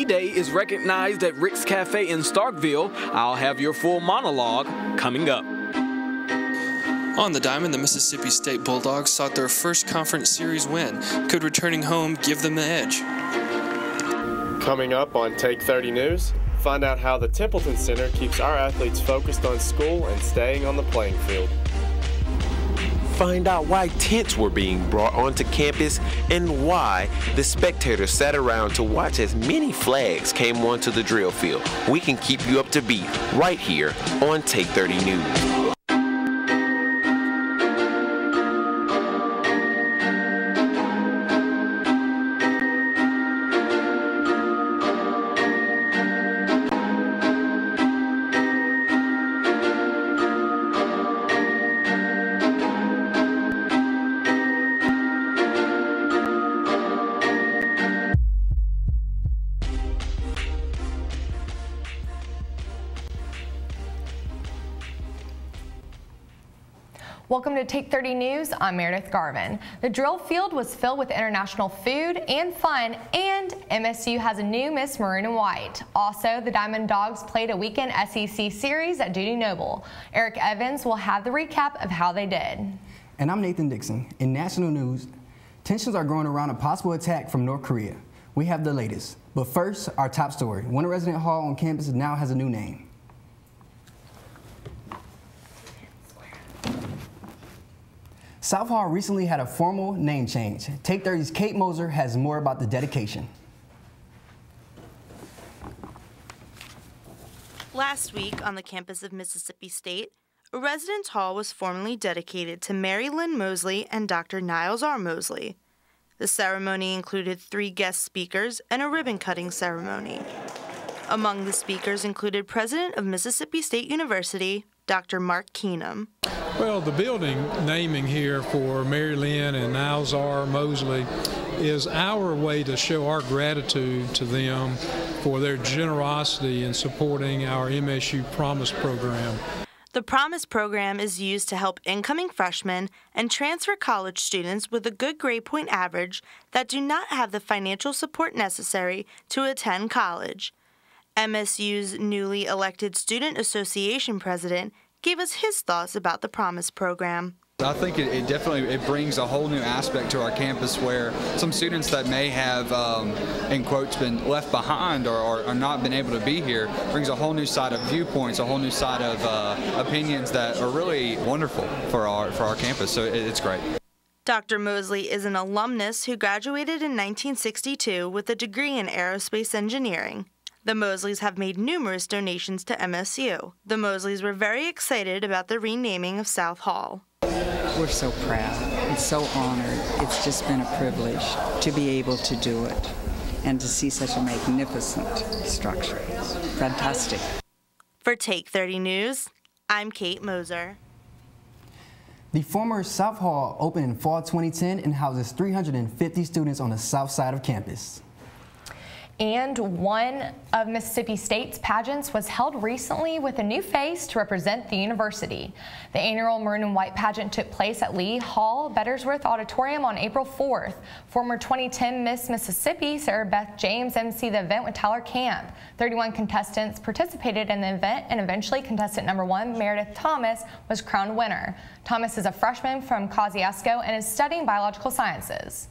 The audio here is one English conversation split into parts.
D-Day is recognized at Rick's Cafe in Starkville. I'll have your full monologue coming up. On the diamond, the Mississippi State Bulldogs sought their first conference series win. Could returning home give them the edge? Coming up on Take 30 News, find out how the Templeton Center keeps our athletes focused on school and staying on the playing field. Find out why tents were being brought onto campus and why the spectators sat around to watch as many flags came onto the drill field. We can keep you up to beat right here on Take 30 News. Welcome to Take 30 News. I'm Meredith Garvin. The drill field was filled with international food and fun, and MSU has a new Miss Maroon and White. Also, the Diamond Dogs played a weekend SEC series at Dudy Noble. Eric Evans will have the recap of how they did. And I'm Nathan Dixon. In national news, tensions are growing around a possible attack from North Korea. We have the latest. But first, our top story. Winter Resident Hall on campus now has a new name. South Hall recently had a formal name change. Take 30's Kate Moser has more about the dedication. Last week on the campus of Mississippi State, a residence hall was formally dedicated to Mary Lynn Mosley and Dr. Niles R. Mosley. The ceremony included 3 guest speakers and a ribbon-cutting ceremony. Among the speakers included President of Mississippi State University, Dr. Mark Keenum. Well, the building naming here for Mary Lynn and Niles R. Mosley is our way to show our gratitude to them for their generosity in supporting our MSU Promise program. The Promise program is used to help incoming freshmen and transfer college students with a good grade point average that do not have the financial support necessary to attend college. MSU's newly elected Student Association president gave us his thoughts about the Promise program. I think it definitely brings a whole new aspect to our campus where some students that may have, in quotes, been left behind or not been able to be here brings a whole new side of viewpoints, a whole new side of opinions that are really wonderful for our campus. So it's great. Dr. Mosley is an alumnus who graduated in 1962 with a degree in aerospace engineering. The Mosleys have made numerous donations to MSU. The Mosleys were very excited about the renaming of South Hall. We're so proud and so honored. It's just been a privilege to be able to do it and to see such a magnificent structure. Fantastic. For Take 30 News, I'm Kate Moser. The former South Hall opened in fall 2010 and houses 350 students on the south side of campus. And one of Mississippi State's pageants was held recently with a new face to represent the university. The annual Maroon and White pageant took place at Lee Hall Bettersworth Auditorium on April 4th. Former 2010 Miss Mississippi Sarah Beth James emceed the event with Tyler Camp. 31 contestants participated in the event, and eventually contestant number 1, Meredith Thomas, was crowned winner. Thomas is a freshman from Kosciuszko and is studying biological sciences.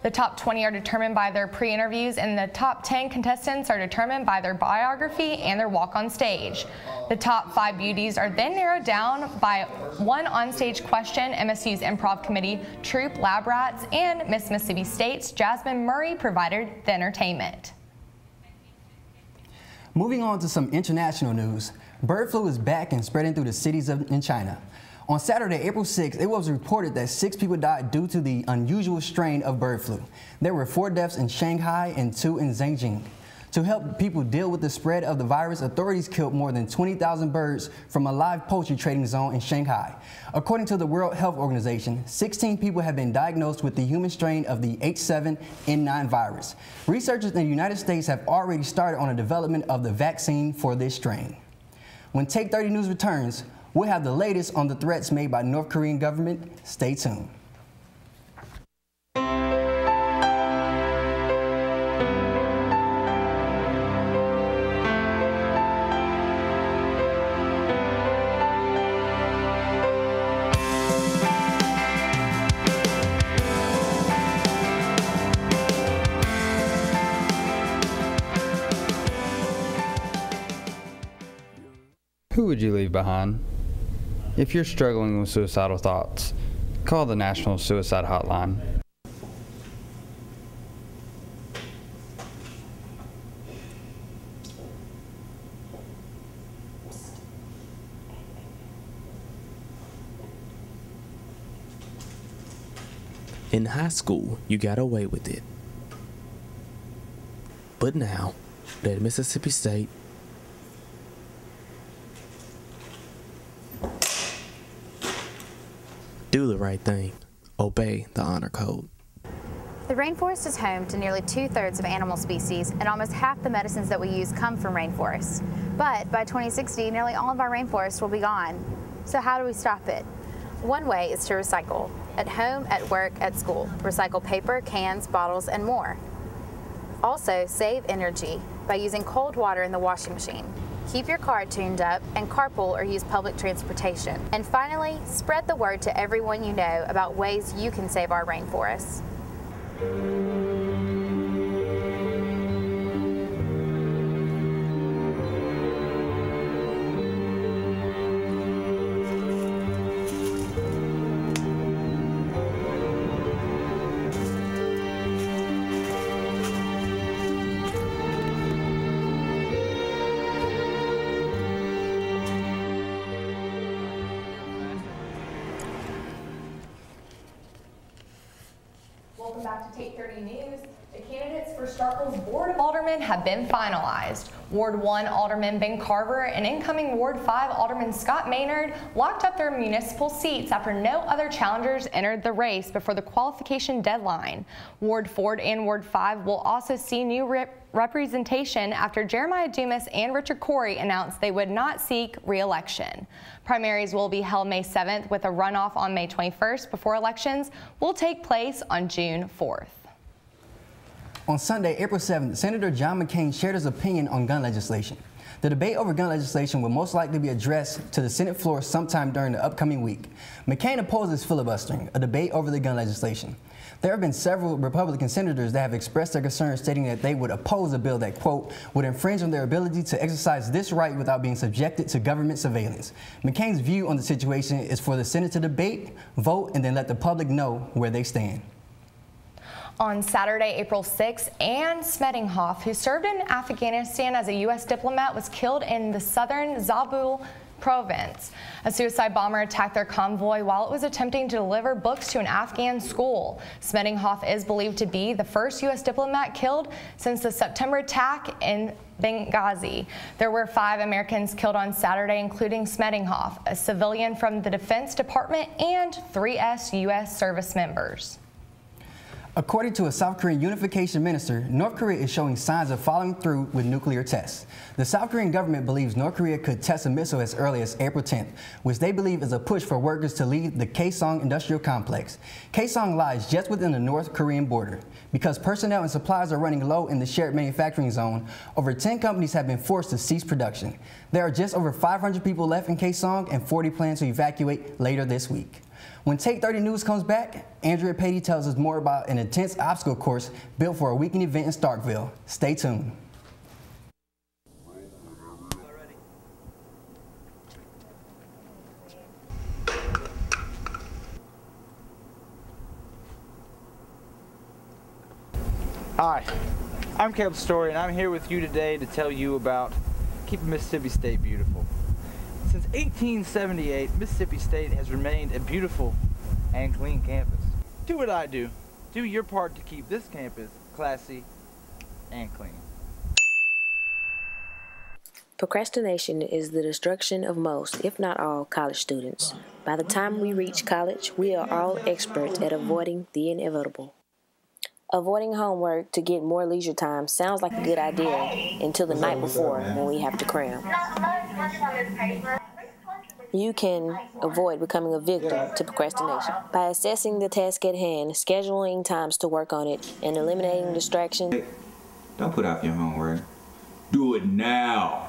The top 20 are determined by their pre-interviews, and the top 10 contestants are determined by their biography and their walk on stage. The top 5 beauties are then narrowed down by one onstage question. MSU's improv committee, Troop Lab Rats, and Miss Mississippi State's Jasmine Murray provided the entertainment. Moving on to some international news. Bird flu is back and spreading through the cities in China. On Saturday, April 6th, it was reported that 6 people died due to the unusual strain of bird flu. There were 4 deaths in Shanghai and 2 in Zhejiang. To help people deal with the spread of the virus, authorities killed more than 20,000 birds from a live poultry trading zone in Shanghai. According to the World Health Organization, 16 people have been diagnosed with the human strain of the H7N9 virus. Researchers in the United States have already started on the development of the vaccine for this strain. When Take 30 News returns, we'll have the latest on the threats made by North Korean government. Stay tuned. Who would you leave behind? If you're struggling with suicidal thoughts, call the National Suicide Hotline. In high school, you got away with it. But now, at Mississippi State, do the right thing. Obey the honor code. The rainforest is home to nearly 2/3 of animal species, and almost half the medicines that we use come from rainforests. But by 2060, nearly all of our rainforests will be gone. So how do we stop it? One way is to recycle. At home, at work, at school. Recycle paper, cans, bottles, and more. Also, save energy by using cold water in the washing machine. Keep your car tuned up and carpool or use public transportation. And finally, spread the word to everyone you know about ways you can save our rainforests. Welcome back to Take 30 News. The candidates for Starkville's Board of Aldermen have been finalized. Ward 1 Alderman Ben Carver and incoming Ward 5 Alderman Scott Maynard locked up their municipal seats after no other challengers entered the race before the qualification deadline. Ward 4 and Ward 5 will also see new representation after Jeremiah Dumas and Richard Corey announced they would not seek re-election. Primaries will be held May 7th with a runoff on May 21st before elections will take place on June 4th. On Sunday, April 7th, Senator John McCain shared his opinion on gun legislation. The debate over gun legislation will most likely be addressed to the Senate floor sometime during the upcoming week. McCain opposes filibustering, a debate over the gun legislation. There have been several Republican senators that have expressed their concerns, stating that they would oppose a bill that, quote, would infringe on their ability to exercise this right without being subjected to government surveillance. McCain's view on the situation is for the Senate to debate, vote, and then let the public know where they stand. On Saturday, April 6th, Ann Smedinghoff, who served in Afghanistan as a U.S. diplomat, was killed in the southern Zabul province. A suicide bomber attacked their convoy while it was attempting to deliver books to an Afghan school. Smedinghoff is believed to be the first U.S. diplomat killed since the September attack in Benghazi. There were 5 Americans killed on Saturday, including Smedinghoff, a civilian from the Defense Department, and 3 U.S. service members. According to a South Korean unification minister, North Korea is showing signs of following through with nuclear tests. The South Korean government believes North Korea could test a missile as early as April 10th, which they believe is a push for workers to leave the Kaesong industrial complex. Kaesong lies just within the North Korean border. Because personnel and supplies are running low in the shared manufacturing zone, over 10 companies have been forced to cease production. There are just over 500 people left in Kaesong, and 40 plan to evacuate later this week. When Take 30 News comes back, Andrea Patey tells us more about an intense obstacle course built for a weekend event in Starkville. Stay tuned. Hi, I'm Caleb Story, and I'm here with you today to tell you about keeping Mississippi State beautiful. Since 1878, Mississippi State has remained a beautiful and clean campus. Do what I do. Do your part to keep this campus classy and clean. Procrastination is the destruction of most, if not all, college students. By the time we reach college, we are all experts at avoiding the inevitable. Avoiding homework to get more leisure time sounds like a good idea until the night before when we have to cram. You can avoid becoming a victim to procrastination by assessing the task at hand, scheduling times to work on it, and eliminating distractions. Don't put off your homework. Do it now.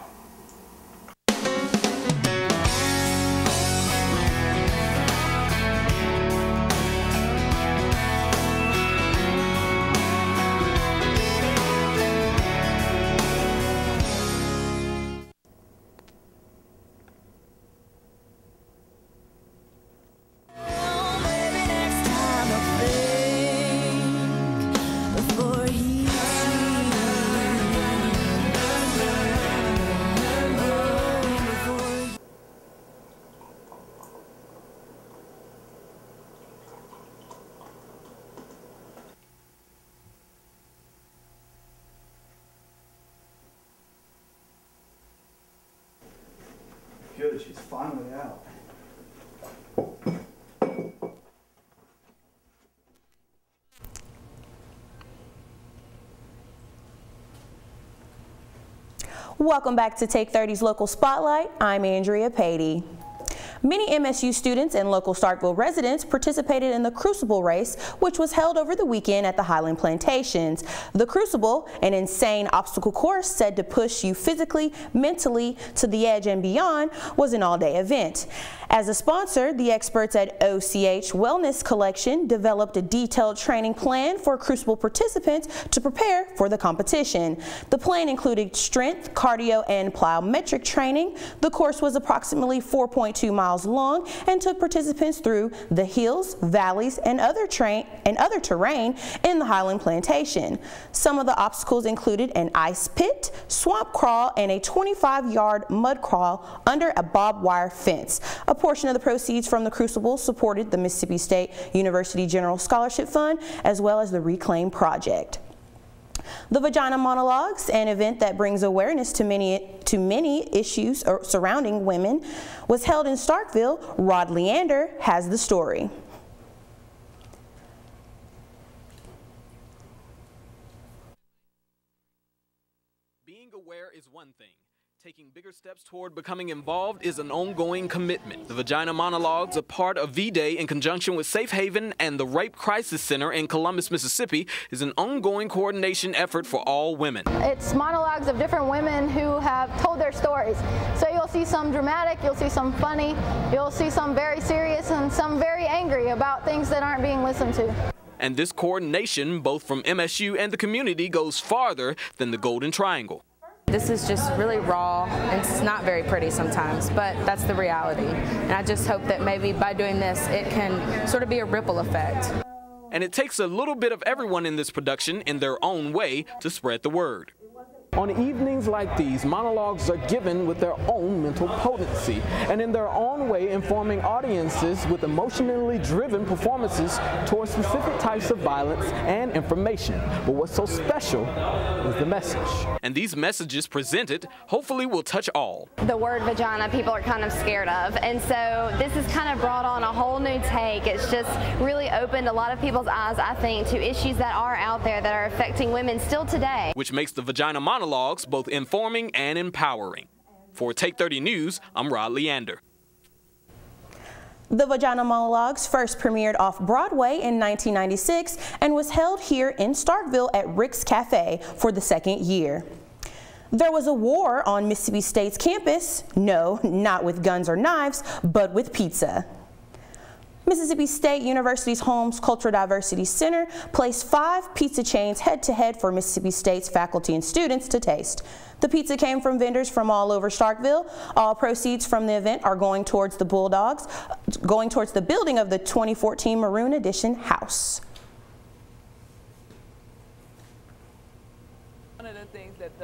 Good, she's finally out. Welcome back to Take 30's Local Spotlight. I'm Andrea Patey. Many MSU students and local Starkville residents participated in the Crucible race, which was held over the weekend at the Highland Plantations. The Crucible, an insane obstacle course said to push you physically, mentally to the edge and beyond, was an all-day event. As a sponsor, the experts at OCH Wellness Collection developed a detailed training plan for Crucible participants to prepare for the competition. The plan included strength, cardio, and plyometric training. The course was approximately 4.2 miles long and took participants through the hills, valleys, and other terrain in the Highland Plantation. Some of the obstacles included an ice pit, swamp crawl, and a 25-yard mud crawl under a barbed wire fence. A portion of the proceeds from the Crucible supported the Mississippi State University General Scholarship Fund as well as the Reclaim Project. The Vagina Monologues, an event that brings awareness to many issues surrounding women, was held in Starkville. Rod Leander has the story. Being aware is one thing. Taking bigger steps toward becoming involved is an ongoing commitment. The Vagina Monologues, a part of V-Day in conjunction with Safe Haven and the Rape Crisis Center in Columbus, Mississippi, is an ongoing coordination effort for all women. It's monologues of different women who have told their stories. So you'll see some dramatic, you'll see some funny, you'll see some very serious, and some very angry about things that aren't being listened to. And this coordination, both from MSU and the community, goes farther than the Golden Triangle. This is just really raw, and it's not very pretty sometimes, but that's the reality. And I just hope that maybe by doing this, it can sort of be a ripple effect. And it takes a little bit of everyone in this production in their own way to spread the word. On evenings like these, monologues are given with their own mental potency and in their own way informing audiences with emotionally driven performances towards specific types of violence and information. But what's so special is the message. And these messages presented hopefully will touch all. The word vagina people are kind of scared of, and so this has kind of brought on a whole new take. It's just really opened a lot of people's eyes, I think, to issues that are out there that are affecting women still today. Which makes the Vagina Monologues both informing and empowering. For Take 30 News, I'm Rod Leander. The Vagina Monologues first premiered off Broadway in 1996 and was held here in Starkville at Rick's Cafe for the second year. There was a war on Mississippi State's campus. No, not with guns or knives, but with pizza. Mississippi State University's Holmes Cultural Diversity Center placed 5 pizza chains head-to-head for Mississippi State's faculty and students to taste. The pizza came from vendors from all over Starkville. All proceeds from the event are going towards the Bulldogs, going towards the building of the 2014 Maroon Edition house. One of the things that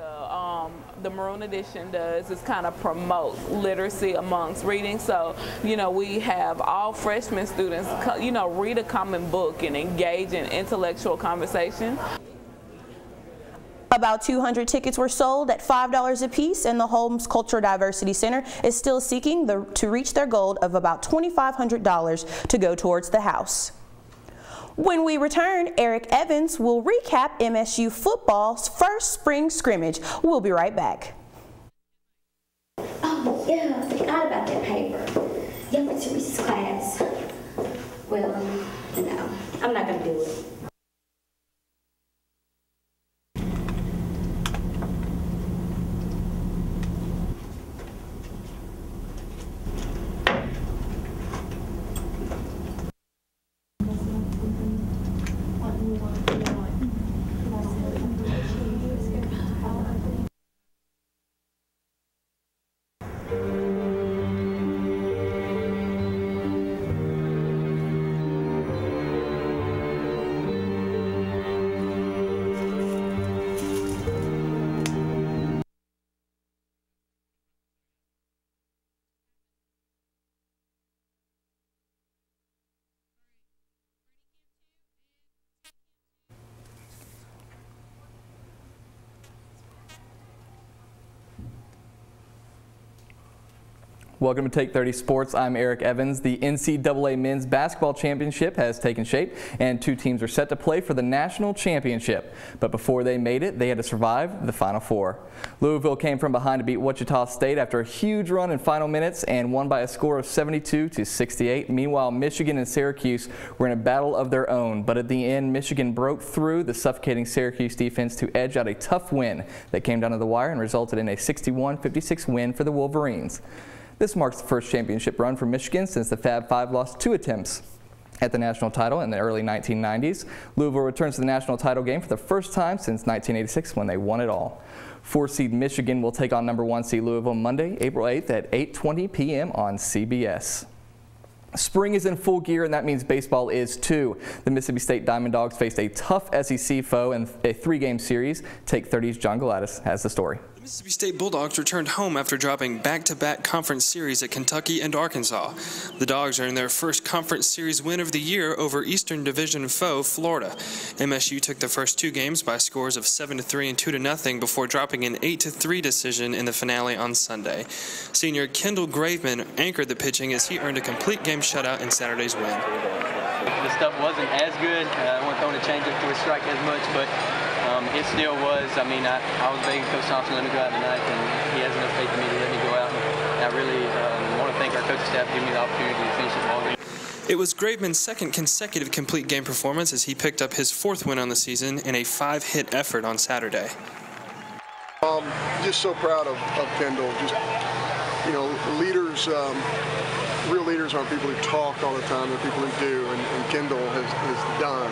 the Maroon Edition does is kind of promote literacy amongst reading. So, we have all freshman students, read a common book and engage in intellectual conversation. About 200 tickets were sold at $5 apiece, and the Holmes Cultural Diversity Center is still seeking to reach their goal of about $2,500 to go towards the house. When we return, Eric Evans will recap MSU football's first spring scrimmage. We'll be right back. Oh, yeah, I forgot about that paper. Yeah, for Teresa's class. Well, no, I'm not going to do it. Welcome to Take 30 Sports. I'm Eric Evans. The NCAA Men's Basketball Championship has taken shape, and 2 teams are set to play for the national championship. But before they made it, they had to survive the Final Four. Louisville came from behind to beat Wichita State after a huge run in final minutes and won by a score of 72-68. Meanwhile, Michigan and Syracuse were in a battle of their own, but at the end, Michigan broke through the suffocating Syracuse defense to edge out a tough win that came down to the wire and resulted in a 61-56 win for the Wolverines. This marks the first championship run for Michigan since the Fab Five lost 2 attempts at the national title in the early 1990s. Louisville returns to the national title game for the first time since 1986 when they won it all. 4-seed Michigan will take on number 1 seed Louisville Monday, April 8th at 8:20 p.m. on CBS. Spring is in full gear, and that means baseball is too. The Mississippi State Diamond Dogs faced a tough SEC foe in a 3-game series. Take 30's John Galatis has the story. The Mississippi State Bulldogs returned home after dropping back-to-back conference series at Kentucky and Arkansas. The Dogs earned their first conference series win of the year over Eastern Division foe Florida. MSU took the first 2 games by scores of 7-3 and 2-0 before dropping an 8-3 decision in the finale on Sunday. Senior Kendall Graveman anchored the pitching as he earned a complete game shutout in Saturday's win. The stuff wasn't as good. I wasn't throwing a changeup to a strike as much, but it still was. I mean, I was begging Coach Thompson to let me go out tonight, and he has enough faith in me to let me go out. And I really want to thank our coaching staff for giving me the opportunity to finish the ball game. It was Graveman's second consecutive complete game performance as he picked up his 4th win on the season in a 5-hit effort on Saturday. Just so proud of Kendall. Just, you know, leaders, real leaders aren't people who talk all the time, they're people who do, and Kendall has done.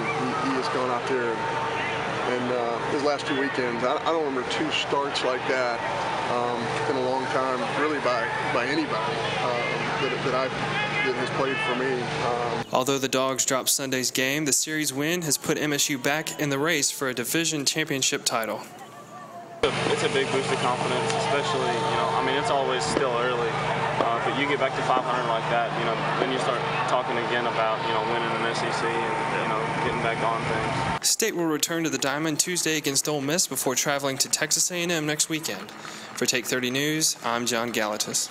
He has gone out there and his last 2 weekends, I don't remember 2 starts like that in a long time, really by anybody that has played for me. Although the Dogs dropped Sunday's game, the series win has put MSU back in the race for a division championship title. It's a big boost of confidence, especially, you know, I mean, it's always still early, but you get back to 500 like that, you know, then you start talking again about, you know, winning an SEC and, you know, getting back on things. State will return to the Diamond Tuesday against Ole Miss before traveling to Texas A&M next weekend. For Take 30 News, I'm John Galatis.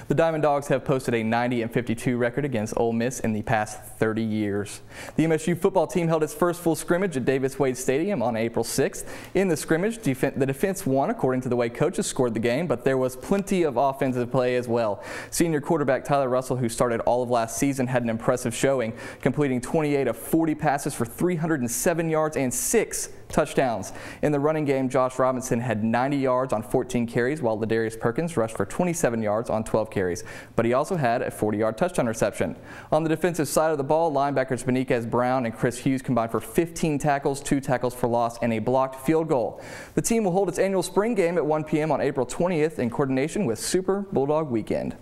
The Diamond Dogs have posted a 90-52 record against Ole Miss in the past 30 years. The MSU football team held its first full scrimmage at Davis-Wade Stadium on April 6th. In the scrimmage, the defense won according to the way coaches scored the game, but there was plenty of offensive play as well. Senior quarterback Tyler Russell, who started all of last season, had an impressive showing, completing 28 of 40 passes for 307 yards and 6 touchdowns. In the running game, Josh Robinson had 90 yards on 14 carries, while Ladarius Perkins rushed for 27 yards on 12 carries. But he also had a 40-yard touchdown reception. On the defensive side of the ball, linebackers Beniquez Brown and Chris Hughes combined for 15 tackles, 2 tackles for loss, and a blocked field goal. The team will hold its annual spring game at 1 p.m. on April 20th in coordination with Super Bulldog Weekend.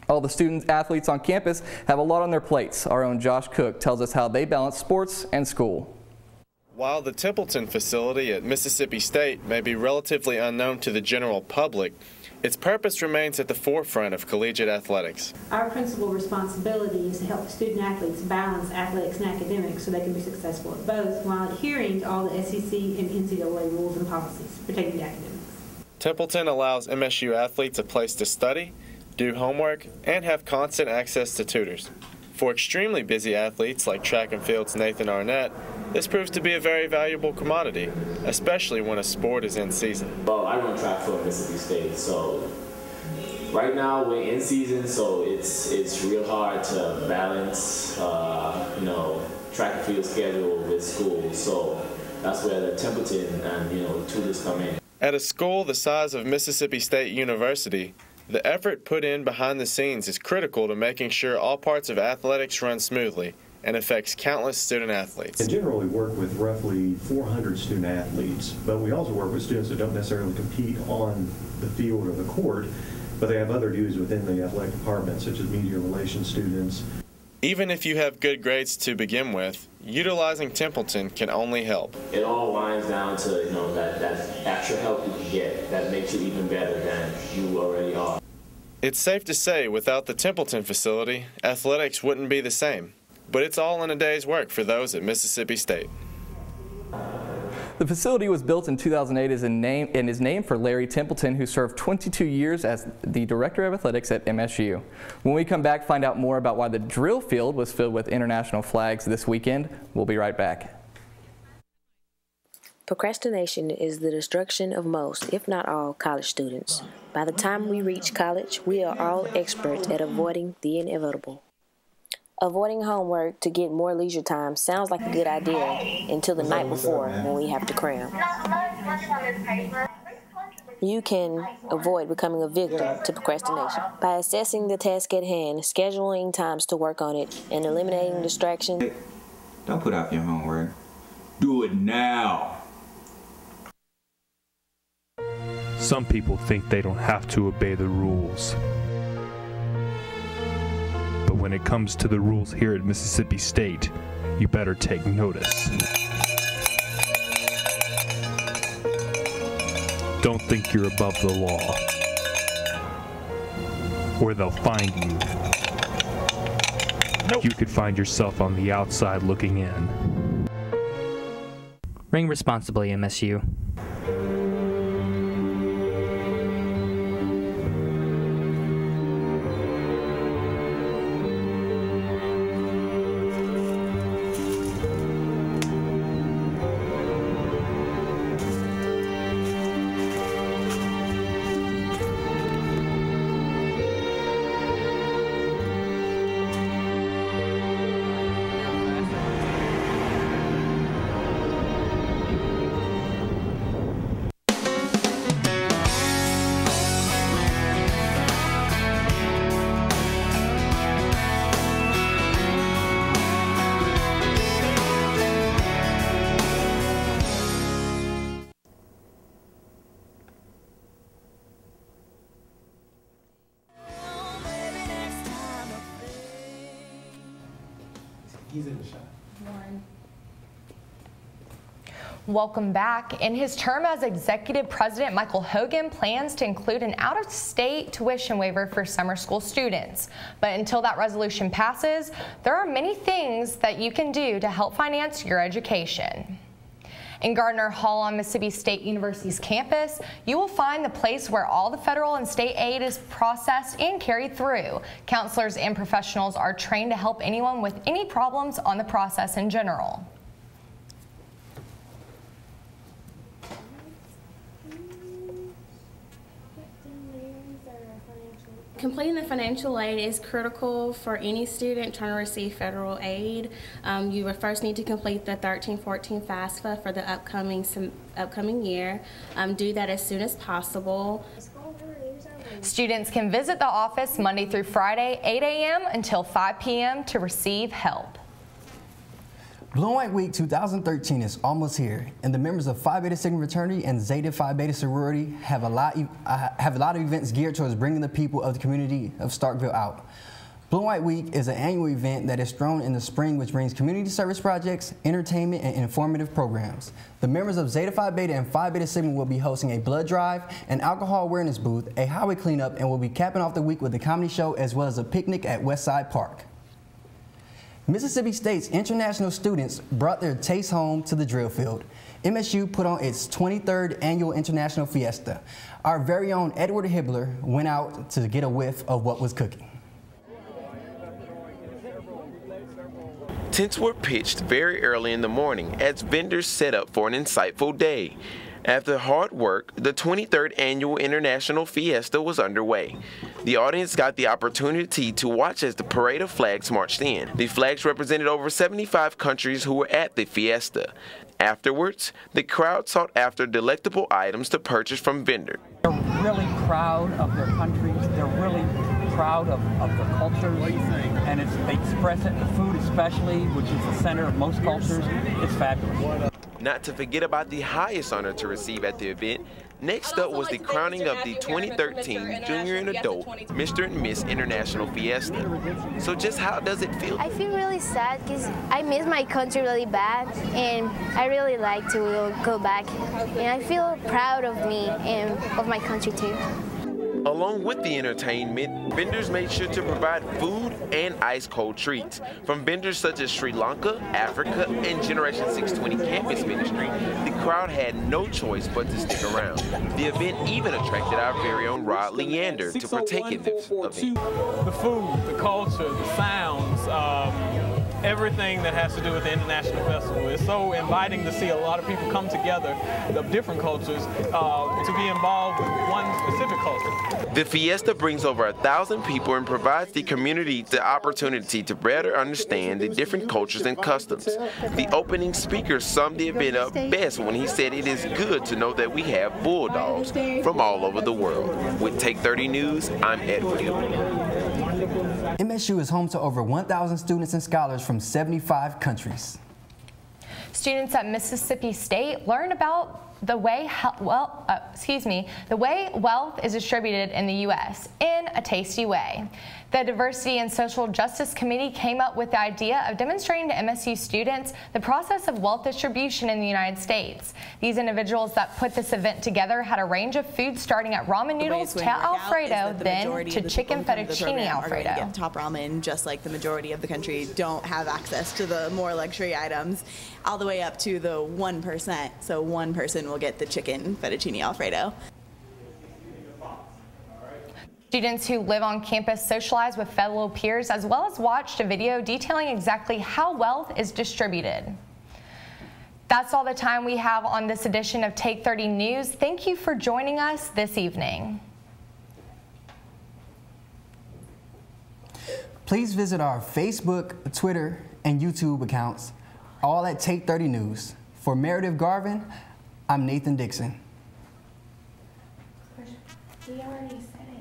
All the student athletes on campus have a lot on their plates. Our own Josh Cook tells us how they balance sports and school. While the Templeton facility at Mississippi State may be relatively unknown to the general public, its purpose remains at the forefront of collegiate athletics. Our principal responsibility is to help student athletes balance athletics and academics so they can be successful at both while adhering to all the SEC and NCAA rules and policies protecting academics. Templeton allows MSU athletes a place to study, do homework, and have constant access to tutors. For extremely busy athletes like track and field's Nathan Arnett, this proves to be a very valuable commodity, especially when a sport is in season. Well, I run track for Mississippi State, so right now we're in season, so it's real hard to balance, track and field schedule with school. So that's where the Templeton and tutors come in. At a school the size of Mississippi State University, the effort put in behind the scenes is critical to making sure all parts of athletics run smoothly and affects countless student athletes. In general, we work with roughly 400 student athletes, but we also work with students that don't necessarily compete on the field or the court, but they have other duties within the athletic department, such as media relations students. Even if you have good grades to begin with, utilizing Templeton can only help. It all winds down to that extra help you can get that makes you even better than you already are. It's safe to say without the Templeton facility, athletics wouldn't be the same. But it's all in a day's work for those at Mississippi State. The facility was built in 2008 and is named for Larry Templeton, who served 22 years as the Director of Athletics at MSU. When we come back, find out more about why the drill field was filled with international flags this weekend. We'll be right back. Procrastination is the destruction of most, if not all, college students. By the time we reach college, we are all experts at avoiding the inevitable. Avoiding homework to get more leisure time sounds like a good idea until the night before when we have to cram. You can avoid becoming a victim to procrastination by assessing the task at hand, scheduling times to work on it, and eliminating distractions. Don't put off your homework. Do it now. Some people think they don't have to obey the rules. But when it comes to the rules here at Mississippi State, you better take notice. Don't think you're above the law, or they'll find you. You could find yourself on the outside looking in. Ring responsibly, MSU. He's in the shot. Welcome back. In his term as executive president, Michael Hogan plans to include an out-of-state tuition waiver for summer school students. But until that resolution passes, there are many things that you can do to help finance your education. In Gardner Hall on Mississippi State University's campus, you will find the place where all the federal and state aid is processed and carried through. Counselors and professionals are trained to help anyone with any problems on the process in general. Completing the financial aid is critical for any student trying to receive federal aid. You would first need to complete the 13-14 FAFSA for the upcoming year. Do that as soon as possible. Students can visit the office Monday through Friday, 8 a.m. until 5 p.m. to receive help. Blue and White Week 2013 is almost here, and the members of Phi Beta Sigma Fraternity and Zeta Phi Beta Sorority have a lot of events geared towards bringing the people of the community of Starkville out. Blue and White Week is an annual event that is thrown in the spring, which brings community service projects, entertainment, and informative programs. The members of Zeta Phi Beta and Phi Beta Sigma will be hosting a blood drive, an alcohol awareness booth, a highway cleanup, and will be capping off the week with a comedy show as well as a picnic at Westside Park. Mississippi State's international students brought their taste home to the drill field. MSU put on its 23rd annual International Fiesta. Our very own Edward Hibbler went out to get a whiff of what was cooking. Tents were pitched very early in the morning as vendors set up for an insightful day. After hard work, the 23rd Annual International Fiesta was underway. The audience got the opportunity to watch as the parade of flags marched in. The flags represented over 75 countries who were at the fiesta. Afterwards, the crowd sought after delectable items to purchase from vendors. They're really proud of their countries. They're really proud of their cultures. And they express it in the food especially, which is the center of most cultures. It's fabulous. Not to forget about the highest honor to receive at the event. Next up was the crowning of the 2013 Junior and Adult Mr. and Miss International Fiesta. So just how does it feel? I feel really sad because I miss my country really bad, and I really like to go back. And I feel proud of me and of my country too. Along with the entertainment, vendors made sure to provide food and ice-cold treats. From vendors such as Sri Lanka, Africa, and Generation 620 Campus Ministry, the crowd had no choice but to stick around. The event even attracted our very own Rod Leander to partake in this event. The food, the culture, the sounds, everything that has to do with the International Festival. It's so inviting to see a lot of people come together of different cultures to be involved with one specific culture. The Fiesta brings over 1,000 people and provides the community the opportunity to better understand the different cultures and customs. The opening speaker summed the event up best when he said it is good to know that we have bulldogs from all over the world. With Take 30 News, I'm Ed Field. MSU is home to over 1,000 students and scholars from 75 countries. Students at Mississippi State learned about the way the way wealth is distributed in the U.S. in a tasty way. The Diversity and Social Justice Committee came up with the idea of demonstrating to MSU students the process of wealth distribution in the United States. These individuals that put this event together had a range of foods starting at ramen noodles to Alfredo, then to chicken fettuccine Alfredo. Get top ramen, just like the majority of the country don't have access to the more luxury items, all the way up to the 1%. So one person will get the chicken fettuccine Alfredo. Students who live on campus socialize with fellow peers as well as watched a video detailing exactly how wealth is distributed. That's all the time we have on this edition of Take 30 News. Thank you for joining us this evening. Please visit our Facebook, Twitter, and YouTube accounts, all at Take 30 News. For Meredith Garvin, I'm Nathan Dixon. We already said it.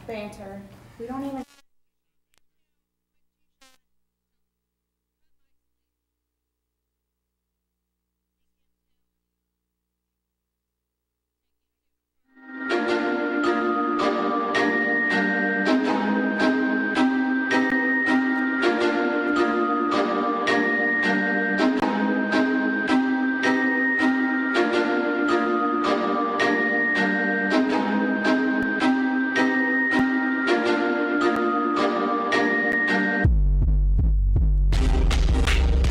Banter. We don't even